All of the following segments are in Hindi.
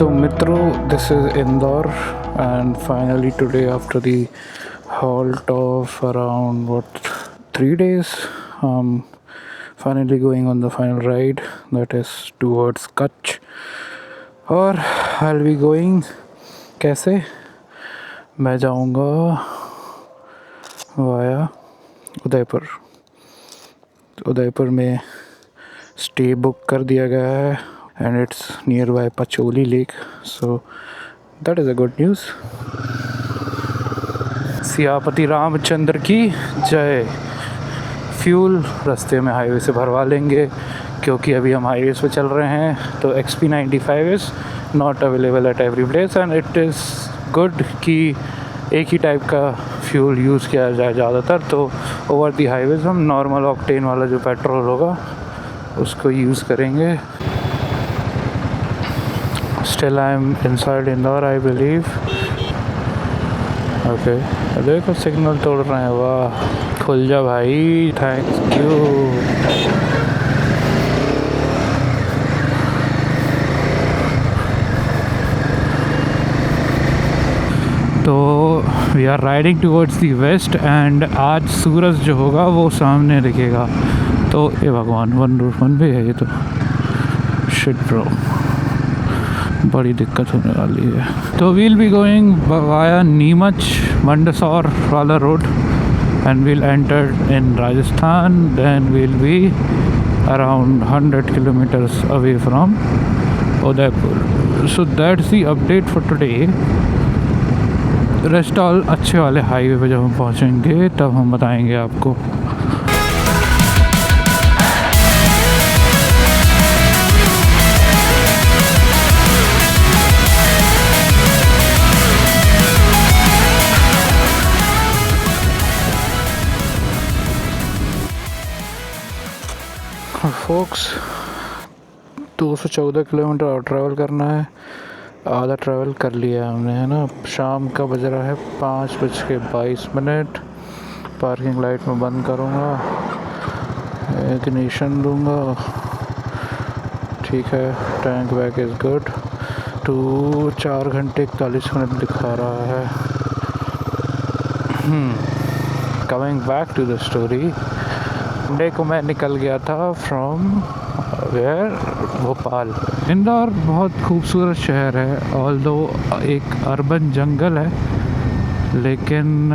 तो मित्रों, this is Indore, and finally today, after the halt of around 3 days, finally going on the final ride, that is towards Kutch. और I'll be going कैसे? मैं जाऊँगा वाया उदयपुर में स्टे बुक कर दिया गया है, and it's nearby Pacholi Lake, so that is a good news. Siyapati Ramchandra की जय। फ्यूल रास्ते में हाईवे से भरवा लेंगे, क्योंकि अभी हम हाईवे पे चल रहे हैं। तो XP95 is not available at every place, and it is good कि एक ही टाइप का फ्यूल यूज़ किया जाए ज़्यादातर। तो ओवर दी हाईवेज़ हम नॉर्मल ऑक्टेन वाला जो पेट्रोल होगा उसको यूज़ करेंगे। Still I'm inside Indore, I believe. Okay, देखो सिग्नल तोड़ रहे हैं, वाह, खुल जा भाई, थैंक यू। तो we are riding towards the west, and आज सूरज जो होगा वो सामने दिखेगा। तो ये भगवान, 1 पे है ये तो। शिट ब्रो, बड़ी दिक्कत होने वाली है। तो we'll be going via Neemuch Mandsaur वाला road, and we'll enter in Rajasthan, then we'll be around 100 kilometres away from Udaipur. So that's the update for today. Rest all अच्छे वाले हाईवे पे जब हम पहुंचेंगे तब हम बताएंगे आपको। फोक्स 214 किलोमीटर और ट्रैवल करना है। आधा ट्रैवल कर लिया हमने, है ना। शाम का बज रहा है 5:22। पार्किंग लाइट में बंद करूँगा, इग्निशन दूँगा, ठीक है। Tank back is good. 4 घंटे 41 मिनट दिखा रहा है। Coming back to the story, Sunday को मैं निकल गया था फ्रॉम भोपाल। इंदौर बहुत खूबसूरत शहर है, ऑल्दो एक अर्बन जंगल है, लेकिन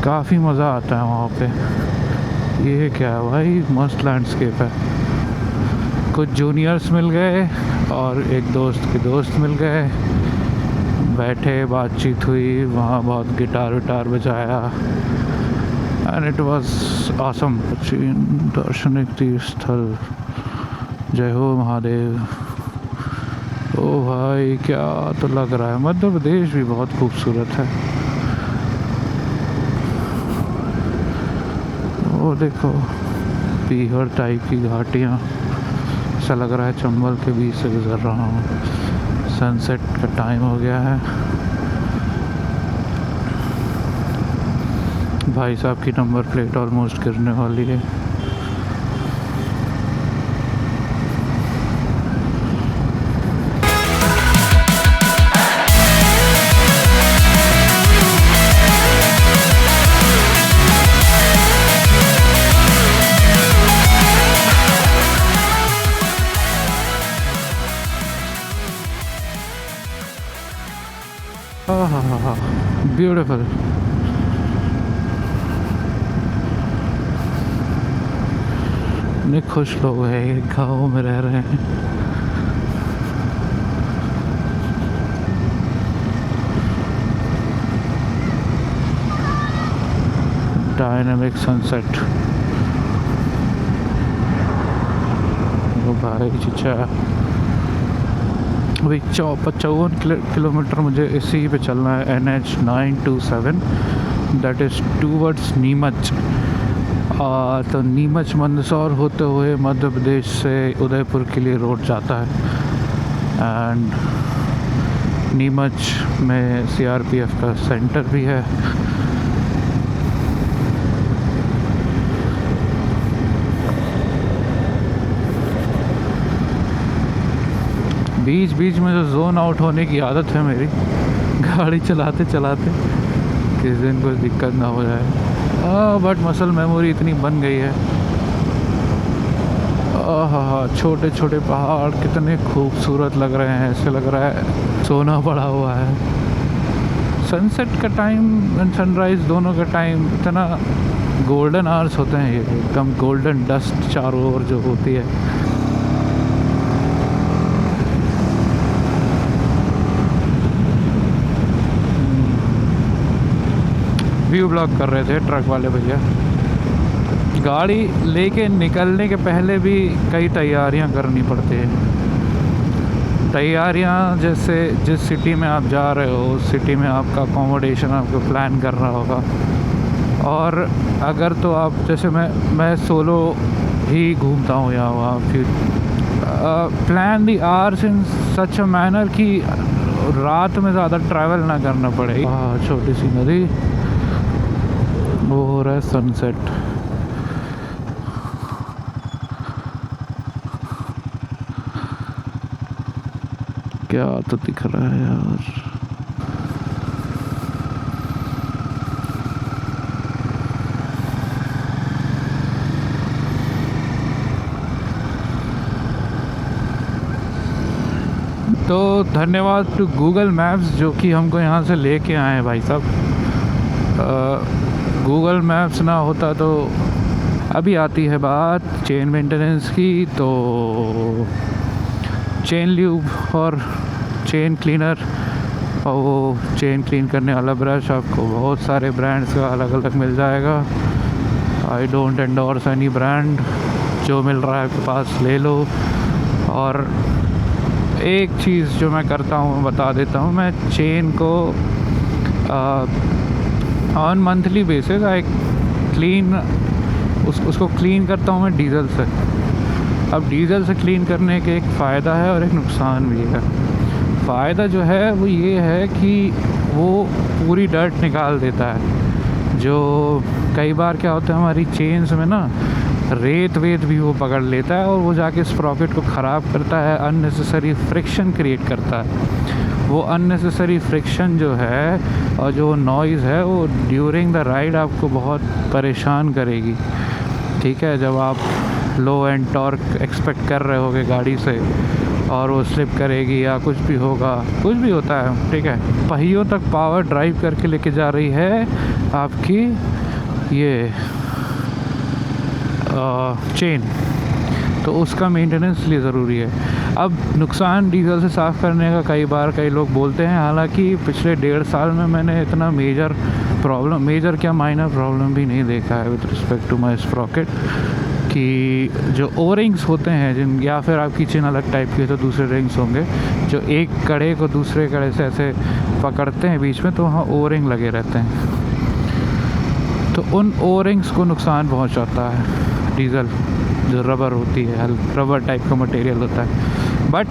काफ़ी मज़ा आता है वहाँ पे। ये क्या है भाई, मस्त लैंडस्केप है। कुछ जूनियर्स मिल गए और एक दोस्त के दोस्त मिल गए, बैठे, बातचीत हुई, वहाँ बहुत गिटार विटार बजाया, एंड इट वाज ऑसम। दार्शनिक तीर्थ स्थल, जय हो महादेव। ओ भाई, क्या तो लग रहा है। मध्य प्रदेश भी बहुत खूबसूरत है। वो देखो, पीहर टाइप की घाटियाँ, ऐसा लग रहा है चंबल के बीच से गुजर रहा हूँ। सनसेट का टाइम हो गया है। भाई साहब की नंबर प्लेट ऑलमोस्ट गिरने वाली है। ब्यूटीफुल। इतने खुश लोग हैं, गाँव में रह रहे हैं। Dynamic sunset. ओ भाई चिचा, अभी 54 किलोमीटर मुझे इसी पे चलना है। NH 927, that is towards Neemuch. तो नीमच मंदसौर होते हुए मध्य प्रदेश से उदयपुर के लिए रोड जाता है, एंड नीमच में CRPF का सेंटर भी है। बीच बीच में जो जोन आउट होने की आदत है मेरी गाड़ी चलाते चलाते, किस दिन कोई दिक्कत ना हो जाए। बट मसल मेमोरी इतनी बन गई है। हाँ, छोटे छोटे पहाड़ कितने खूबसूरत लग रहे हैं, ऐसे लग रहा है सोना पड़ा हुआ है। सनसेट का टाइम एंड सनराइज़ दोनों का टाइम इतना गोल्डन आवर्स होते हैं, ये एकदम गोल्डन डस्ट चारों ओर जो होती है। व्यू ब्लॉक कर रहे थे ट्रक वाले भैया। गाड़ी लेके निकलने के पहले भी कई तैयारियां करनी पड़ती है। तैयारियां जैसे जिस सिटी में आप जा रहे हो उस सिटी में आपका अकोमोडेशन आपको प्लान करना होगा। और अगर तो आप जैसे मैं सोलो ही घूमता हूँ यहाँ वहाँ, फिर plan the hours in such a manner कि रात में ज़्यादा ट्रैवल ना करना पड़े। छोटी सी नदी, वो हो रहा है सनसेट। क्या तो दिख रहा है यार। तो धन्यवाद टू गूगल मैप्स जो कि हमको यहाँ से लेके आए हैं भाई साहब। गूगल मैप्स ना होता तो अभी आती है बात चेन मेंटेनेंस की, तो चेन ल्यूब और चेन क्लीनर और वो चेन क्लीन करने वाला ब्रश आपको बहुत सारे ब्रांड्स का अलग अलग मिल जाएगा। I don't endorse any brand, जो मिल रहा है आपके पास ले लो। और एक चीज़ जो मैं करता हूँ मैं बता देता हूँ, मैं चेन को on monthly basis I clean उसको क्लीन करता हूँ मैं डीजल से। अब डीजल से क्लीन करने के एक फ़ायदा है और एक नुकसान भी है। फ़ायदा जो है वो ये है कि वो पूरी डर्ट निकाल देता है। जो कई बार क्या होता है हमारी चेन्स में ना रेत वेत भी वो पकड़ लेता है और वो जाके स्प्रॉकेट को ख़राब करता है, अननेसेसरी फ्रिक्शन क्रिएट करता है। वो अननेसेसरी फ्रिक्शन जो है और जो नॉइज़ है वो ड्यूरिंग द राइड आपको बहुत परेशान करेगी। ठीक है, जब आप लो एंड टॉर्क एक्सपेक्ट कर रहे होगे गाड़ी से और वो स्लिप करेगी या कुछ भी होगा, कुछ भी होता है, ठीक है। पहियों तक पावर ड्राइव करके लेके जा रही है आपकी ये चेन, तो उसका मेंटेनेंस इसलिए ज़रूरी है। अब नुकसान डीजल से साफ़ करने का कई लोग बोलते हैं, हालांकि पिछले 1.5 साल में मैंने इतना मेजर क्या माइनर प्रॉब्लम भी नहीं देखा है with respect to my sprocket. कि जो ओ रिंग्स होते हैं जिन, या फिर आपकी चेन अलग टाइप की है तो दूसरे रिंग्स होंगे जो एक कड़े को दूसरे कड़े से ऐसे पकड़ते हैं बीच में, तो वहाँ ओ रिंग लगे रहते हैं। तो उन ओ रिंग्स को नुकसान पहुँचाता है डीज़ल, जो रबर होती है, रबर टाइप का मटेरियल होता है। बट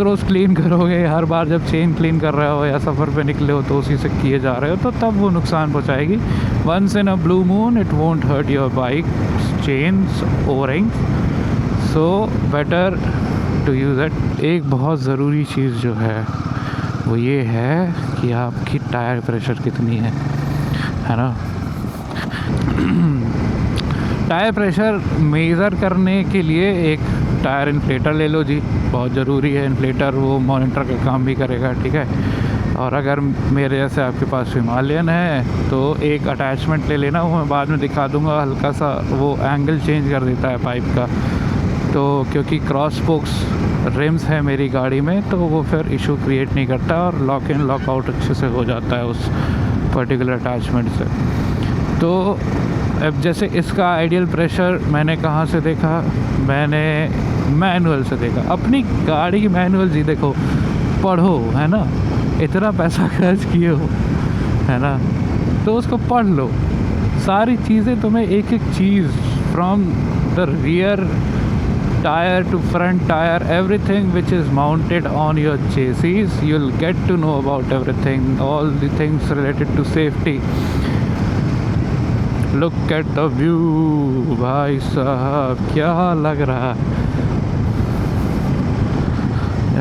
रोज़ क्लीन करोगे, हर बार जब चेन क्लीन कर रहे हो या सफ़र पे निकले हो तो उसी से किए जा रहे हो, तो तब वो नुकसान पहुँचाएगी। Once in a blue moon it won't hurt your bike chains O rings, so better to use it. एक बहुत ज़रूरी चीज़ जो है वो ये है कि आपकी टायर प्रेशर कितनी है ना। टायर प्रेशर मेज़र करने के लिए एक टायर इन्फ्लेटर ले लो जी, बहुत ज़रूरी है इन्फ्लेटर, वो मॉनिटर का काम भी करेगा, ठीक है। और अगर मेरे जैसे आपके पास हिमालयन है तो एक अटैचमेंट ले लेना, वो मैं बाद में दिखा दूंगा, हल्का सा वो एंगल चेंज कर देता है पाइप का। तो क्योंकि क्रॉस स्पोक्स रिम्स है मेरी गाड़ी में, तो वो फिर इशू क्रिएट नहीं करता और लॉक इन लॉक आउट अच्छे से हो जाता है उस पर्टिकुलर अटैचमेंट से। तो अब जैसे इसका आइडियल प्रेशर मैंने कहाँ से देखा, मैंने मैनुअल से देखा। अपनी गाड़ी की मैनुअल जी देखो, पढ़ो, है ना, इतना पैसा खर्च किए हो, है ना, तो उसको पढ़ लो। सारी चीज़ें तुम्हें एक एक चीज़ from the rear tyre to front tire, everything which is mounted on your chassis, you'll get to know about everything, all the things related to safety. Look at the view भाई साहब, क्या लग रहा है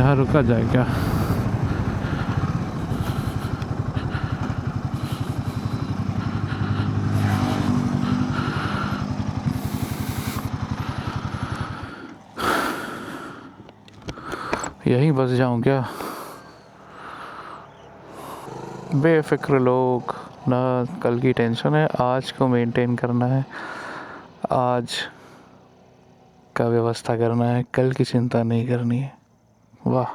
यहाँ रुका जाए क्या? यहीं बस जाऊं क्या? बेफिक्र लोग, ना कल की टेंशन है, आज को मेंटेन करना है, आज का व्यवस्था करना है, कल की चिंता नहीं करनी है। वाह,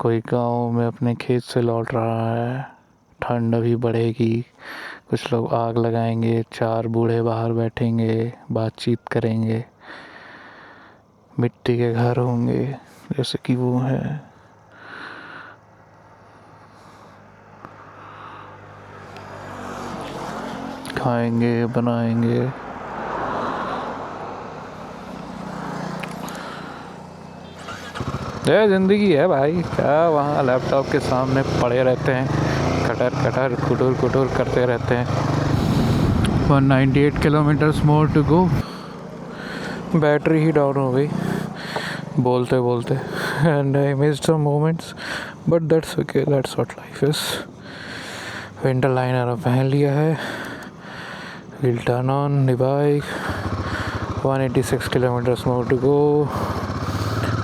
कोई गांव में अपने खेत से लौट रहा है, ठंड अभी बढ़ेगी, कुछ लोग आग लगाएंगे, 4 बूढ़े बाहर बैठेंगे, बातचीत करेंगे, मिट्टी के घर होंगे जैसे कि वो है। खाएंगे, बनाएंगे। ये ज़िंदगी है भाई, क्या वहाँ लैपटॉप के सामने पड़े रहते हैं, कटर कटर कुटुर कुटुर करते रहते हैं। 198 kilometres more to go. Battery ही डाउन हो गई बोलते बोलते, and I missed some moments, but that's okay, that's what life is. Winter liner पहन लिया है, we'll turn on the bike. 186 kilometers more to go.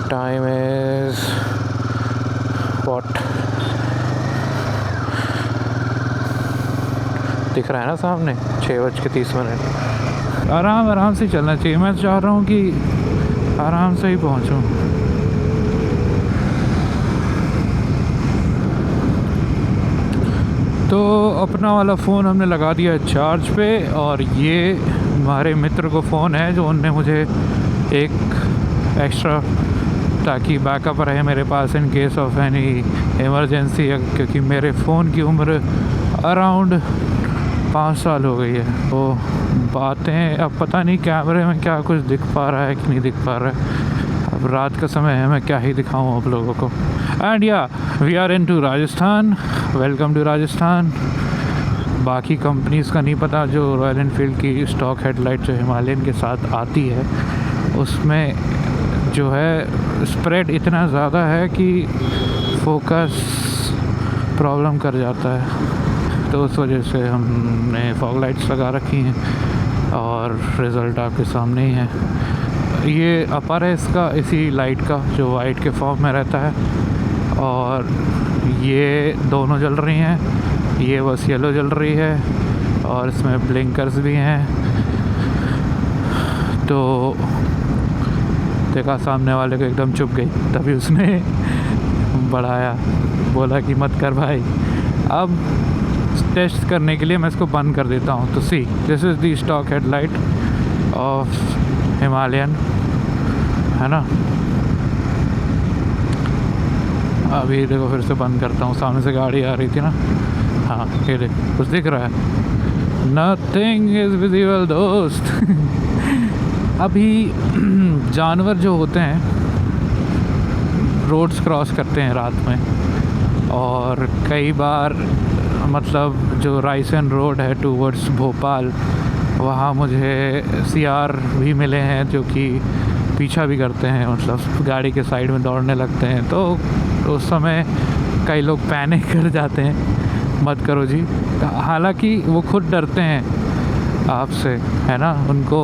Time is what? दिख रहा है ना सामने, 6:30। आराम आराम से चलना चाहिए। मैं चाह रहा हूँ कि आराम से ही पहुँचूँ। तो अपना वाला फ़ोन हमने लगा दिया चार्ज पे, और ये हमारे मित्र को फ़ोन है जो उनने मुझे एक एक्स्ट्रा, ताकि बैकअप रहे मेरे पास in case of any emergency, क्योंकि मेरे फ़ोन की उम्र अराउंड 5 साल हो गई है। तो बातें अब पता नहीं कैमरे में क्या कुछ दिख पा रहा है कि नहीं दिख पा रहा है। अब रात का समय है, मैं क्या ही दिखाऊं आप लोगों को। एंड या we are in to Rajasthan, welcome to Rajasthan. बाकी कंपनीज़ का नहीं पता, जो रॉयल एनफील्ड की स्टॉक हेडलाइट जो हिमालयन के साथ आती है उसमें जो है स्प्रेड इतना ज़्यादा है कि फोकस प्रॉब्लम कर जाता है, तो उस वजह से हमने फॉग लाइट्स लगा रखी हैं और रिज़ल्ट आपके सामने ही है। ये अपर है इसका, इसी लाइट का जो वाइट के फॉर्म में रहता है, और ये दोनों जल रही हैं, ये बस येलो जल रही है, और इसमें ब्लिंकर्स भी हैं। तो देखा सामने वाले को एकदम चुप गई, तभी उसने बढ़ाया, बोला कि मत कर भाई। अब टेस्ट करने के लिए मैं इसको बंद कर देता हूँ। तो see, this is the stock headlight of Himalayan, है ना। अभी देखो फिर से बंद करता हूँ, सामने से गाड़ी आ रही थी ना। हाँ ये देख, कुछ दिख रहा है? नथिंग इज़ विजिबल दोस्त। अभी जानवर जो होते हैं रोड्स क्रॉस करते हैं रात में, और कई बार मतलब जो रायसेन रोड है टूवर्ड्स भोपाल, वहाँ मुझे सीआर भी मिले हैं जो कि पीछा भी करते हैं, मतलब गाड़ी के साइड में दौड़ने लगते हैं। तो उस समय कई लोग पैनिक कर जाते हैं, मत करो जी। हालांकि वो खुद डरते हैं आपसे, है ना, उनको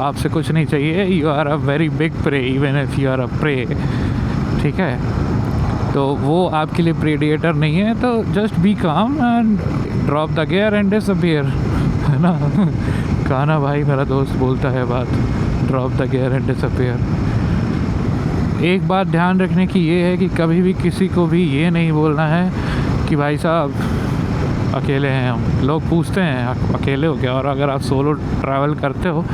आपसे कुछ नहीं चाहिए। You are a very big prey even if you are a prey, ठीक है। तो वो आपके लिए प्रेडिएटर नहीं है, तो जस्ट बी काम and drop the gear and disappear, है ना। काना भाई मेरा दोस्त बोलता है बात, drop the gear and disappear. एक बात ध्यान रखने की ये है कि कभी भी किसी को भी ये नहीं बोलना है कि भाई साहब अकेले हैं हम। लोग पूछते हैं अकेले हो क्या, और अगर आप सोलो ट्रैवल करते हो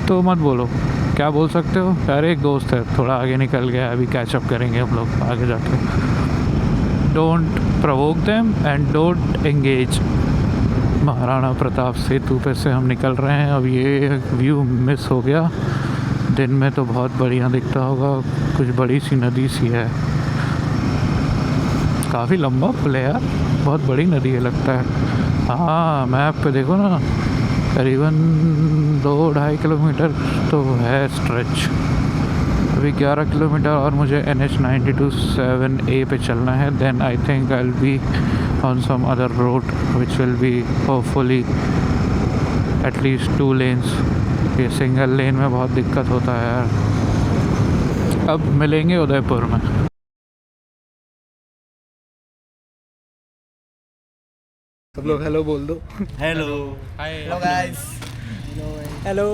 तो मत बोलो। क्या बोल सकते हो? अरे एक दोस्त है, थोड़ा आगे निकल गया, अभी कैचअप करेंगे हम लोग आगे जाके। Don't provoke them and don't engage. Maharana Pratap Setu पे से हम निकल रहे हैं। अब ये व्यू मिस हो गया। दिन में तो बहुत बढ़िया दिखता होगा, कुछ बड़ी सी नदी सी है, काफ़ी लंबा पुल है यार, बहुत बड़ी नदी है लगता है। हाँ मैप पे देखो ना, करीबन 2-2.5 किलोमीटर तो है स्ट्रेच। अभी 11 किलोमीटर और मुझे NH92 7A पे चलना है. Then I think I will be on some other route which will be hopefully at least 2 lanes. ये सिंगल लेन में बहुत दिक्कत होता है यार. अब मिलेंगे उदयपुर में. सब लोग हेलो बोल दो. हेलो. Hello guys. हेलो.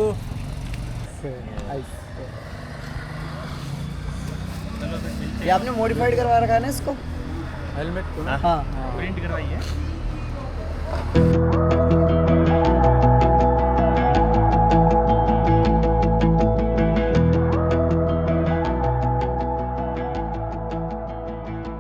ये आपने मॉडिफाइड करवा रखा है ना इसको, हेलमेट को? हाँ, प्रिंट करवाई है.